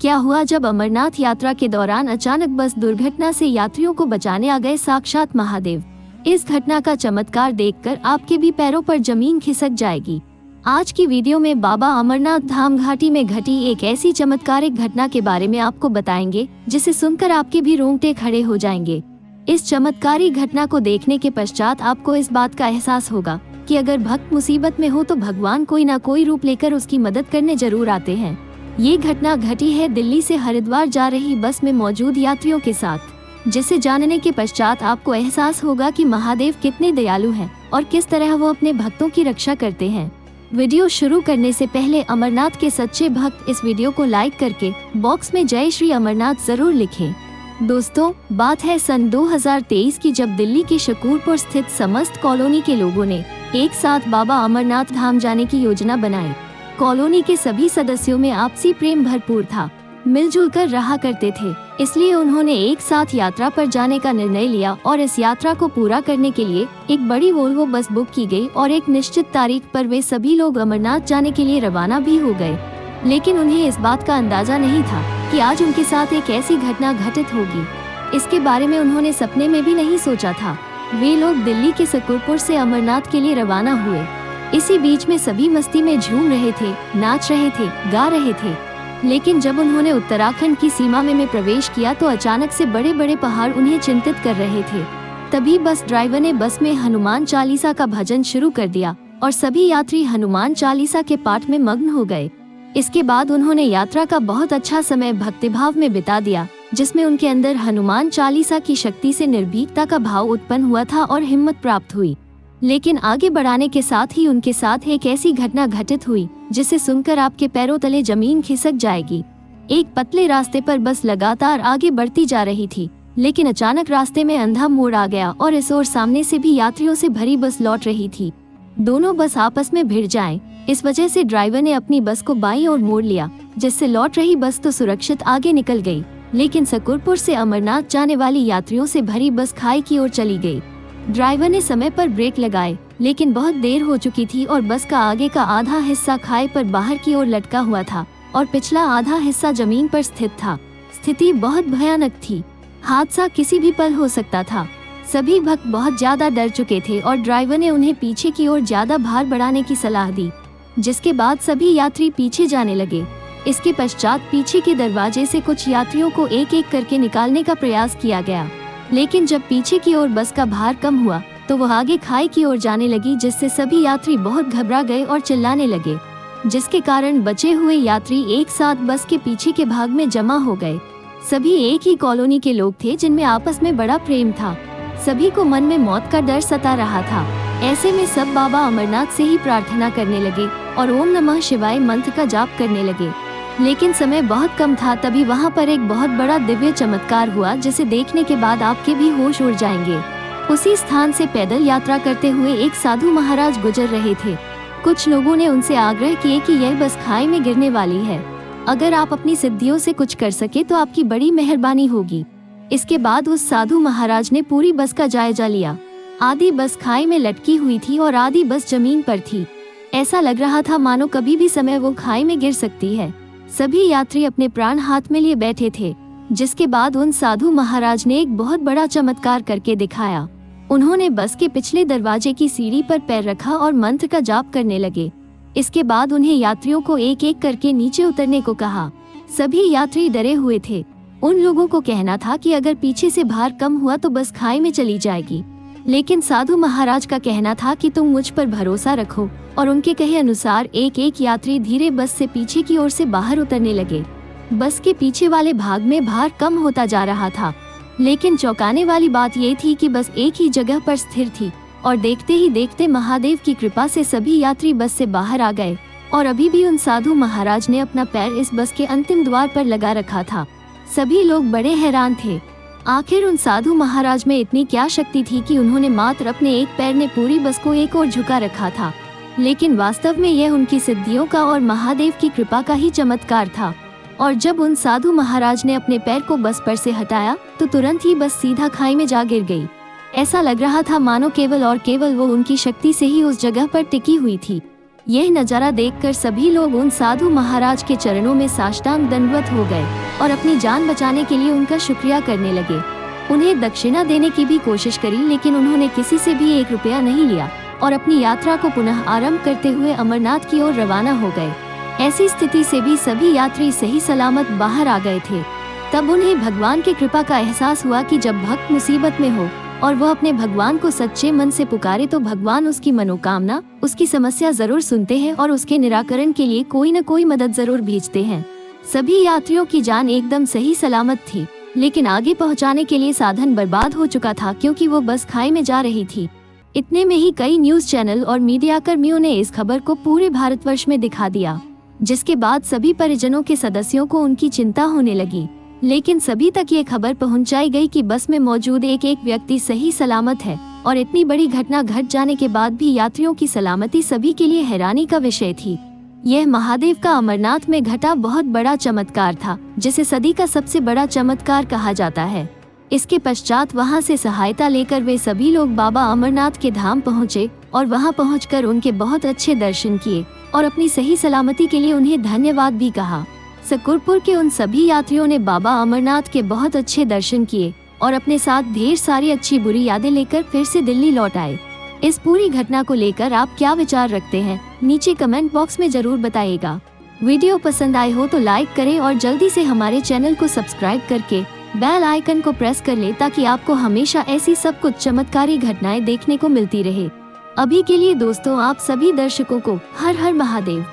क्या हुआ जब अमरनाथ यात्रा के दौरान अचानक बस दुर्घटना से यात्रियों को बचाने आ गए साक्षात महादेव। इस घटना का चमत्कार देखकर आपके भी पैरों पर जमीन खिसक जाएगी। आज की वीडियो में बाबा अमरनाथ धाम घाटी में घटी एक ऐसी चमत्कारिक घटना के बारे में आपको बताएंगे जिसे सुनकर आपके भी रोंगटे खड़े हो जाएंगे। इस चमत्कारी घटना को देखने के पश्चात आपको इस बात का एहसास होगा कि अगर भक्त मुसीबत में हो तो भगवान कोई ना कोई रूप लेकर उसकी मदद करने जरूर आते हैं। ये घटना घटी है दिल्ली से हरिद्वार जा रही बस में मौजूद यात्रियों के साथ, जिसे जानने के पश्चात आपको एहसास होगा कि महादेव कितने दयालु हैं और किस तरह वो अपने भक्तों की रक्षा करते हैं। वीडियो शुरू करने से पहले अमरनाथ के सच्चे भक्त इस वीडियो को लाइक करके बॉक्स में जय श्री अमरनाथ जरूर लिखें। दोस्तों, बात है सन 2023 की, जब दिल्ली के शकूरपुर स्थित समस्त कॉलोनी के लोगों ने एक साथ बाबा अमरनाथ धाम जाने की योजना बनाई। कॉलोनी के सभी सदस्यों में आपसी प्रेम भरपूर था, मिलजुल कर रहा करते थे, इसलिए उन्होंने एक साथ यात्रा पर जाने का निर्णय लिया और इस यात्रा को पूरा करने के लिए एक बड़ी वोल्वो बस बुक की गई और एक निश्चित तारीख पर वे सभी लोग अमरनाथ जाने के लिए रवाना भी हो गए। लेकिन उन्हें इस बात का अंदाजा नहीं था कि आज उनके साथ एक ऐसी घटना घटित होगी। इसके बारे में उन्होंने सपने में भी नहीं सोचा था। वे लोग दिल्ली के शकूरपुर से अमरनाथ के लिए रवाना हुए। इसी बीच में सभी मस्ती में झूम रहे थे, नाच रहे थे, गा रहे थे। लेकिन जब उन्होंने उत्तराखंड की सीमा में प्रवेश किया तो अचानक से बड़े बड़े पहाड़ उन्हें चिंतित कर रहे थे। तभी बस ड्राइवर ने बस में हनुमान चालीसा का भजन शुरू कर दिया और सभी यात्री हनुमान चालीसा के पाठ में मग्न हो गए। इसके बाद उन्होंने यात्रा का बहुत अच्छा समय भक्तिभाव में बिता दिया, जिसमें उनके अंदर हनुमान चालीसा की शक्ति से निर्भीकता का भाव उत्पन्न हुआ था और हिम्मत प्राप्त हुई। लेकिन आगे बढ़ाने के साथ ही उनके साथ एक ऐसी घटना घटित हुई जिसे सुनकर आपके पैरों तले जमीन खिसक जाएगी। एक पतले रास्ते पर बस लगातार आगे बढ़ती जा रही थी, लेकिन अचानक रास्ते में अंधा मोड़ आ गया और इस ओर सामने से भी यात्रियों से भरी बस लौट रही थी। दोनों बस आपस में भिड़ जाएं, इस वजह से ड्राइवर ने अपनी बस को बाईं ओर मोड़ लिया, जिससे लौट रही बस तो सुरक्षित आगे निकल गई, लेकिन शकूरपुर से अमरनाथ जाने वाली यात्रियों से भरी बस खाई की ओर चली गई। ड्राइवर ने समय पर ब्रेक लगाए, लेकिन बहुत देर हो चुकी थी और बस का आगे का आधा हिस्सा खाई पर बाहर की ओर लटका हुआ था और पिछला आधा हिस्सा जमीन पर स्थित था। स्थिति बहुत भयानक थी, हादसा किसी भी पल हो सकता था। सभी भक्त बहुत ज्यादा डर चुके थे और ड्राइवर ने उन्हें पीछे की ओर ज्यादा भार बढ़ाने की सलाह दी, जिसके बाद सभी यात्री पीछे जाने लगे। इसके पश्चात पीछे के दरवाजे से कुछ यात्रियों को एक एक करके निकालने का प्रयास किया गया, लेकिन जब पीछे की ओर बस का भार कम हुआ तो वह आगे खाई की ओर जाने लगी, जिससे सभी यात्री बहुत घबरा गए और चिल्लाने लगे, जिसके कारण बचे हुए यात्री एक साथ बस के पीछे के भाग में जमा हो गए। सभी एक ही कॉलोनी के लोग थे जिनमें आपस में बड़ा प्रेम था। सभी को मन में मौत का डर सता रहा था। ऐसे में सब बाबा अमरनाथ से ही प्रार्थना करने लगे और ओम नमः शिवाय मंत्र का जाप करने लगे। लेकिन समय बहुत कम था, तभी वहाँ पर एक बहुत बड़ा दिव्य चमत्कार हुआ, जिसे देखने के बाद आपके भी होश उड़ जाएंगे। उसी स्थान से पैदल यात्रा करते हुए एक साधु महाराज गुजर रहे थे। कुछ लोगों ने उनसे आग्रह किए कि यह बस खाई में गिरने वाली है, अगर आप अपनी सिद्धियों से कुछ कर सके तो आपकी बड़ी मेहरबानी होगी। इसके बाद उस साधु महाराज ने पूरी बस का जायजा लिया। आधी बस खाई में लटकी हुई थी और आधी बस जमीन पर थी। ऐसा लग रहा था मानो कभी भी समय वो खाई में गिर सकती है। सभी यात्री अपने प्राण हाथ में लिए बैठे थे, जिसके बाद उन साधु महाराज ने एक बहुत बड़ा चमत्कार करके दिखाया। उन्होंने बस के पिछले दरवाजे की सीढ़ी पर पैर रखा और मंत्र का जाप करने लगे। इसके बाद उन्हें यात्रियों को एक एक करके नीचे उतरने को कहा। सभी यात्री डरे हुए थे। उन लोगों को कहना था कि अगर पीछे से भार कम हुआ तो बस खाई में चली जाएगी, लेकिन साधु महाराज का कहना था कि तुम मुझ पर भरोसा रखो, और उनके कहे अनुसार एक एक यात्री धीरे बस से पीछे की ओर से बाहर उतरने लगे। बस के पीछे वाले भाग में भार कम होता जा रहा था, लेकिन चौंकाने वाली बात ये थी कि बस एक ही जगह पर स्थिर थी और देखते ही देखते महादेव की कृपा से सभी यात्री बस से बाहर आ गए और अभी भी उन साधु महाराज ने अपना पैर इस बस के अंतिम द्वार पर लगा रखा था। सभी लोग बड़े हैरान थे। आखिर उन साधु महाराज में इतनी क्या शक्ति थी कि उन्होंने मात्र अपने एक पैर ने पूरी बस को एक ओर झुका रखा था, लेकिन वास्तव में यह उनकी सिद्धियों का और महादेव की कृपा का ही चमत्कार था। और जब उन साधु महाराज ने अपने पैर को बस पर से हटाया तो तुरंत ही बस सीधा खाई में जा गिर गई। ऐसा लग रहा था मानो केवल और केवल वो उनकी शक्ति से ही उस जगह पर टिकी हुई थी। यह नजारा देखकर सभी लोग उन साधु महाराज के चरणों में साष्टांग दंडवत हो गए और अपनी जान बचाने के लिए उनका शुक्रिया करने लगे। उन्हें दक्षिणा देने की भी कोशिश करी, लेकिन उन्होंने किसी से भी 1 रुपया नहीं लिया और अपनी यात्रा को पुनः आरंभ करते हुए अमरनाथ की ओर रवाना हो गए। ऐसी स्थिति से भी सभी यात्री सही सलामत बाहर आ गए थे। तब उन्हें भगवान की कृपा का एहसास हुआ कि जब भक्त मुसीबत में हो और वह अपने भगवान को सच्चे मन से पुकारे तो भगवान उसकी मनोकामना, उसकी समस्या जरूर सुनते हैं और उसके निराकरण के लिए कोई न कोई मदद जरूर भेजते हैं। सभी यात्रियों की जान एकदम सही सलामत थी, लेकिन आगे पहुंचाने के लिए साधन बर्बाद हो चुका था क्योंकि वो बस खाई में जा रही थी। इतने में ही कई न्यूज चैनल और मीडिया कर्मियों ने इस खबर को पूरे भारतवर्ष में दिखा दिया, जिसके बाद सभी परिजनों के सदस्यों को उनकी चिंता होने लगी। लेकिन सभी तक ये खबर पहुंचाई गई कि बस में मौजूद एक व्यक्ति सही सलामत है और इतनी बड़ी घटना घट जाने के बाद भी यात्रियों की सलामती सभी के लिए हैरानी का विषय थी। यह महादेव का अमरनाथ में घटा बहुत बड़ा चमत्कार था, जिसे सदी का सबसे बड़ा चमत्कार कहा जाता है। इसके पश्चात वहां से सहायता लेकर वे सभी लोग बाबा अमरनाथ के धाम पहुंचे और वहां पहुंचकर उनके बहुत अच्छे दर्शन किए और अपनी सही सलामती के लिए उन्हें धन्यवाद भी कहा। सकरपुर के उन सभी यात्रियों ने बाबा अमरनाथ के बहुत अच्छे दर्शन किए और अपने साथ ढेर सारी अच्छी बुरी यादें लेकर फिर से दिल्ली लौट आए। इस पूरी घटना को लेकर आप क्या विचार रखते हैं, नीचे कमेंट बॉक्स में जरूर बताइएगा। वीडियो पसंद आए हो तो लाइक करें और जल्दी से हमारे चैनल को सब्सक्राइब करके बेल आइकन को प्रेस कर ले ताकि आपको हमेशा ऐसी सब कुछ चमत्कारी घटनाएं देखने को मिलती रहे। अभी के लिए दोस्तों आप सभी दर्शकों को हर हर महादेव।